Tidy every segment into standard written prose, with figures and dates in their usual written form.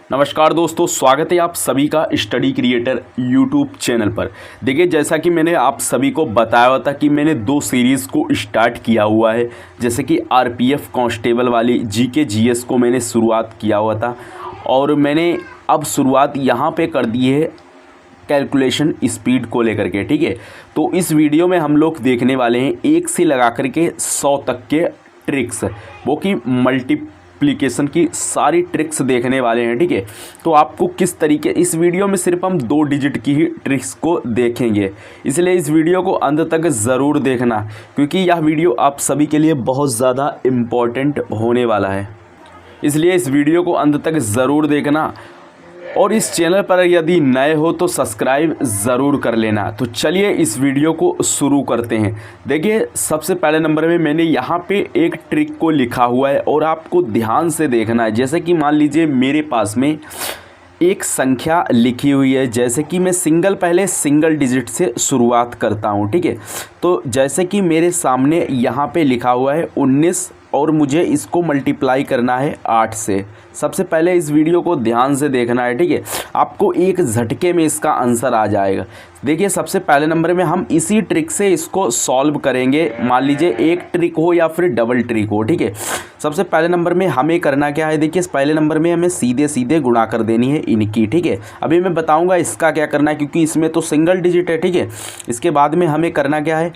नमस्कार दोस्तों, स्वागत है आप सभी का स्टडी क्रिएटर यूट्यूब चैनल पर। देखिए, जैसा कि मैंने आप सभी को बताया हुआ था कि मैंने 2 सीरीज़ को स्टार्ट किया हुआ है। जैसे कि आरपीएफ कांस्टेबल वाली जीके जीएस को मैंने शुरुआत किया हुआ था और मैंने अब शुरुआत यहाँ पे कर दी है कैलकुलेशन स्पीड को लेकर के। ठीक है, तो इस वीडियो में हम लोग देखने वाले हैं 1 से लगा कर के 100 तक के ट्रिक्स, वो कि मल्टीप्लिकेशन की सारी ट्रिक्स देखने वाले हैं। ठीक है, तो आपको किस तरीके, इस वीडियो में सिर्फ हम 2 डिजिट की ही ट्रिक्स को देखेंगे, इसलिए इस वीडियो को अंत तक ज़रूर देखना, क्योंकि यह वीडियो आप सभी के लिए बहुत ज़्यादा इम्पॉर्टेंट होने वाला है। इसलिए इस वीडियो को अंत तक ज़रूर देखना और इस चैनल पर यदि नए हो तो सब्सक्राइब ज़रूर कर लेना। तो चलिए इस वीडियो को शुरू करते हैं। देखिए, सबसे पहले नंबर में मैंने यहाँ पे एक ट्रिक को लिखा हुआ है और आपको ध्यान से देखना है। जैसे कि मान लीजिए मेरे पास में एक संख्या लिखी हुई है, जैसे कि मैं पहले सिंगल डिजिट से शुरुआत करता हूँ। ठीक है, तो जैसे कि मेरे सामने यहाँ पे लिखा हुआ है 19 और मुझे इसको मल्टीप्लाई करना है 8 से। सबसे पहले इस वीडियो को ध्यान से देखना है। ठीक है, आपको एक झटके में इसका आंसर आ जाएगा। देखिए, सबसे पहले नंबर में हम इसी ट्रिक से इसको सॉल्व करेंगे। मान लीजिए एक ट्रिक हो या फिर डबल ट्रिक हो। ठीक है, सबसे पहले नंबर में हमें करना क्या है, देखिए पहले नंबर में हमें सीधे सीधे गुणा कर देनी है इनकी। ठीक है, अभी मैं बताऊंगा इसका क्या करना है, क्योंकि इसमें तो सिंगल डिजिट है। ठीक है, इसके बाद में हमें करना क्या है,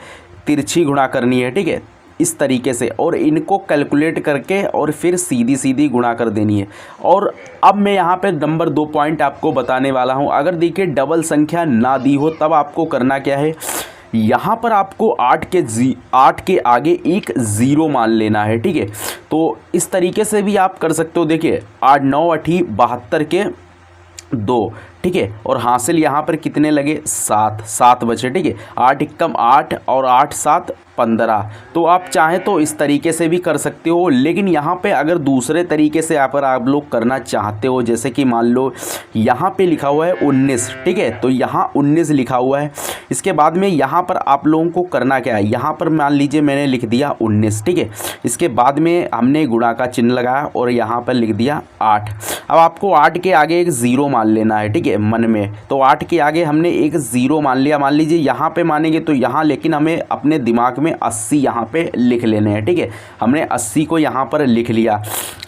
तिरछी गुणा करनी है। ठीक है, इस तरीके से, और इनको कैलकुलेट करके और फिर सीधी सीधी गुणा कर देनी है। और अब मैं यहाँ पे नंबर 2 पॉइंट आपको बताने वाला हूँ। अगर देखिए डबल संख्या ना दी हो तब आपको करना क्या है, यहाँ पर आपको 8 के आगे एक 0 मान लेना है। ठीक है, तो इस तरीके से भी आप कर सकते हो। देखिए 8 9 8 72 के 2। ठीक है, और हासिल यहाँ पर कितने लगे, 7 बचे। ठीक है, 8 एकम 8 और 8 7 15। तो आप चाहें तो इस तरीके से भी कर सकते हो, लेकिन यहाँ पे अगर दूसरे तरीके से आप लोग करना चाहते हो, जैसे कि मान लो यहाँ पे लिखा हुआ है 19। ठीक है, तो यहाँ 19 लिखा हुआ है। इसके बाद में यहाँ पर आप लोगों को करना क्या है, यहाँ पर मान लीजिए मैंने लिख दिया 19। ठीक है, इसके बाद में हमने गुणा का चिन्ह लगाया और यहाँ पर लिख दिया 8। अब आपको 8 के आगे एक 0 मान लेना है। ठीक है, मन में तो 8 के आगे हमने एक 0 मान लिया। मान लीजिए यहाँ पे मानेंगे तो यहाँ, लेकिन हमें अपने दिमाग में 80 यहाँ पे लिख लेने हैं। ठीक है, हमने 80 को यहाँ पर लिख लिया।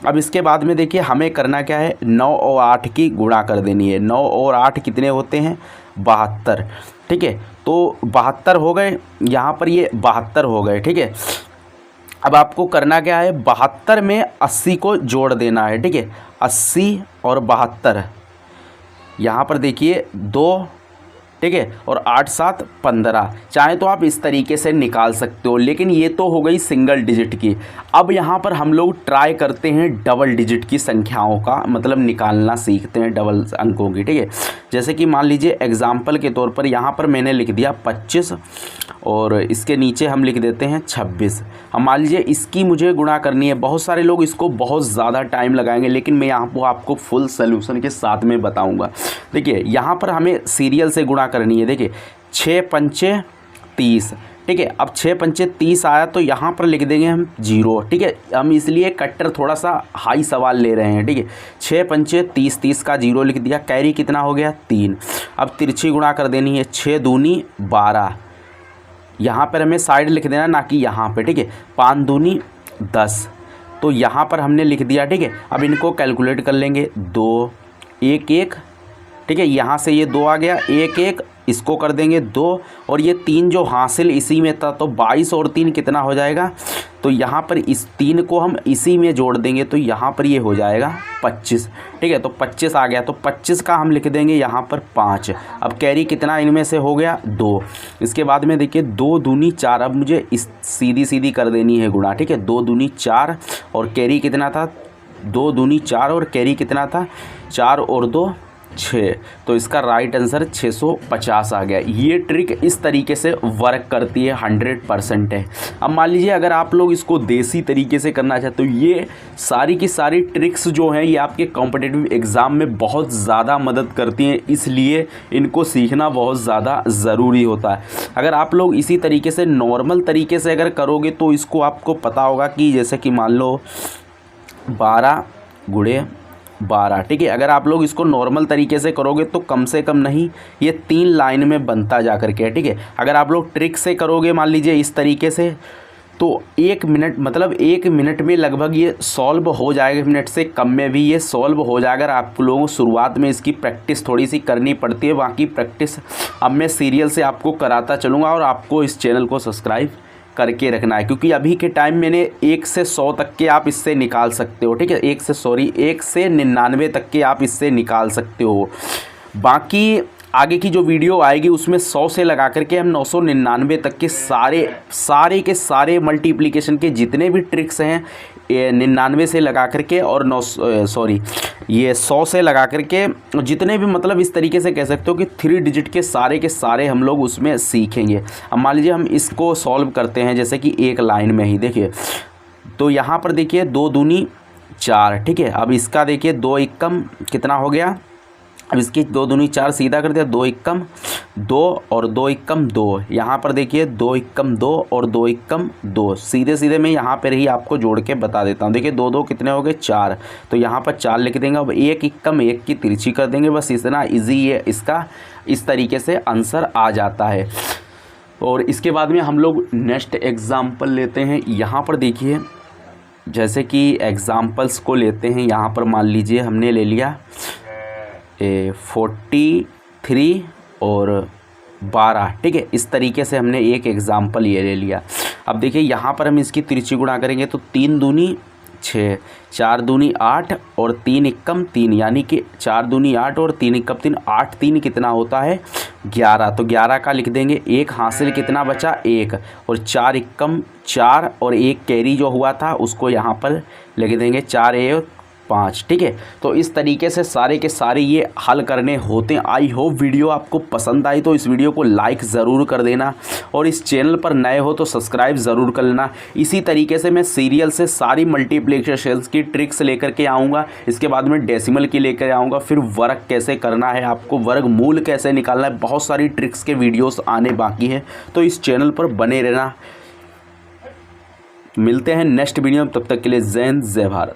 अब इसके बाद में देखिए हमें करना क्या है, 9 और 8 की गुणा कर देनी है। 9 और 8 कितने होते हैं, 72। ठीक है, तो 72 हो गए, यहाँ पर ये 72 हो गए। ठीक है, अब आपको करना क्या है, 72 में 80 को जोड़ देना है। ठीक है, 80 और 72, यहाँ पर देखिए 2। ठीक है, और 8 7 15। चाहे तो आप इस तरीके से निकाल सकते हो, लेकिन ये तो हो गई सिंगल डिजिट की। अब यहाँ पर हम लोग ट्राई करते हैं डबल डिजिट की संख्याओं का, मतलब निकालना सीखते हैं डबल अंकों की। ठीक है, जैसे कि मान लीजिए एग्जाम्पल के तौर पर यहाँ पर मैंने लिख दिया 25 और इसके नीचे हम लिख देते हैं 26। हम मान लीजिए इसकी मुझे गुणा करनी है। बहुत सारे लोग इसको बहुत ज़्यादा टाइम लगाएंगे, लेकिन मैं यहाँ पर आपको फुल सोल्यूशन के साथ में बताऊँगा। देखिए यहाँ पर हमें सीरियल से गुणा करनी है। देखिए 6 पंचे 30। ठीक है, अब 6 पंचे 30 आया तो यहाँ पर लिख देंगे हम 0। ठीक है, हम इसलिए कट्टर थोड़ा सा हाई सवाल ले रहे हैं। ठीक है, 6 पंचे 30, 30 का 0 लिख दिया। कैरी कितना हो गया, 3। अब तिरछी गुणा कर देनी है, 6 दूनी 12। यहाँ पर हमें साइड लिख देना, ना कि यहाँ पे। ठीक है, 5 दूनी 10, तो यहाँ पर हमने लिख दिया। ठीक है, अब इनको कैलकुलेट कर लेंगे, 2 1 1। ठीक है, यहाँ से ये 2 आ गया, 1 1, इसको कर देंगे 2 और ये 3 जो हासिल इसी में था, तो 22 और 3 कितना हो जाएगा, तो यहाँ पर इस 3 को हम इसी में जोड़ देंगे, तो यहाँ पर ये हो जाएगा 25। ठीक है, तो 25 आ गया, तो 25 का हम लिख देंगे यहाँ पर 5। अब कैरी कितना इनमें से हो गया, 2। इसके बाद में देखिए 2 दूनी 4। अब मुझे इस सीधी सीधी कर देनी है गुणा। ठीक है, 2 दूनी 4 और कैरी कितना था, 2 दूनी 4 और कैरी कितना था, 4 और 2 6। तो इसका राइट आंसर 650 आ गया। ये ट्रिक इस तरीके से वर्क करती है, 100% है। अब मान लीजिए अगर आप लोग इसको देसी तरीके से करना चाहते हो, ये सारी की सारी ट्रिक्स जो हैं ये आपके कॉम्पिटिटिव एग्ज़ाम में बहुत ज़्यादा मदद करती हैं, इसलिए इनको सीखना बहुत ज़्यादा ज़रूरी होता है। अगर आप लोग इसी तरीके से नॉर्मल तरीके से अगर करोगे तो इसको आपको पता होगा कि जैसे कि मान लो 12 गुणे 12, ठीक है। अगर आप लोग इसको नॉर्मल तरीके से करोगे तो कम से कम नहीं ये 3 लाइन में बनता जा करके है, ठीक है। अगर आप लोग ट्रिक से करोगे मान लीजिए इस तरीके से तो 1 मिनट मतलब 1 मिनट में लगभग ये सॉल्व हो जाएगा, 1 मिनट से कम में भी ये सॉल्व हो जाएगा। अगर आप लोगों को शुरुआत में इसकी प्रैक्टिस थोड़ी सी करनी पड़ती है, बाकी प्रैक्टिस अब मैं सीरियल से आपको कराता चलूँगा। और आपको इस चैनल को सब्सक्राइब करके रखना है, क्योंकि अभी के टाइम मैंने 1 से 100 तक के आप इससे निकाल सकते हो, ठीक है। 1 से 99 तक के आप इससे निकाल सकते हो। बाकी आगे की जो वीडियो आएगी उसमें 100 से लगा करके हम 999 तक के सारे मल्टीप्लिकेशन के जितने भी ट्रिक्स हैं 99 से लगा करके और 100 से लगा करके जितने भी, मतलब इस तरीके से कह सकते हो कि 3 डिजिट के सारे हम लोग उसमें सीखेंगे। अब मान लीजिए हम इसको सॉल्व करते हैं जैसे कि एक लाइन में ही, देखिए तो यहाँ पर देखिए 2 दूनी 4, ठीक है। अब इसका देखिए 2 एकम कितना हो गया, अब इसकी 2 दूनी 4 सीधा कर दिया, 2 एकम 2 और 2 एकम 2। यहाँ पर देखिए 2 एकम 2 और 2 एकम 2, सीधे मैं यहाँ पर ही आपको जोड़ के बता देता हूँ। देखिए 2 2 कितने हो गए 4, तो यहाँ पर 4 लिख देंगे। अब 1 एकम 1 की तिरछी कर देंगे, बस इतना ईजी है इसका, इस तरीके से आंसर आ जाता है। और इसके बाद में हम लोग नेक्स्ट एग्ज़ाम्पल लेते हैं। यहाँ पर देखिए जैसे कि एग्ज़ाम्पल्स को लेते हैं, यहाँ पर मान लीजिए हमने ले लिया 43 और 12, ठीक है। इस तरीके से हमने एक एग्ज़ाम्पल ये ले लिया। अब देखिए यहाँ पर हम इसकी तिरछी गुणा करेंगे तो 3 दूनी 6, 4 दूनी 8 और 3 एकम 3, यानी कि 4 दूनी 8 और 3 एकम 3, 8 3 कितना होता है 11, तो 11 का लिख देंगे। एक हासिल कितना बचा 1 और 4 एकम 4 और एक कैरी जो हुआ था उसको यहाँ पर लिख देंगे 4 और 5, ठीक है। तो इस तरीके से सारे के सारे ये हल करने होते हैं। आई होप वीडियो आपको पसंद आई तो इस वीडियो को लाइक ज़रूर कर देना और इस चैनल पर नए हो तो सब्सक्राइब ज़रूर कर लेना। इसी तरीके से मैं सीरियल से सारी मल्टीप्लिकेशंस की ट्रिक्स लेकर के आऊँगा, इसके बाद में डेसिमल की लेकर आऊँगा, फिर वर्ग कैसे करना है, आपको वर्गमूल कैसे निकालना है, बहुत सारी ट्रिक्स के वीडियोज़ आने बाकी हैं। तो इस चैनल पर बने रहना। मिलते हैं नेक्स्ट वीडियो में, तब तक के लिए जय हिंद जय भारत।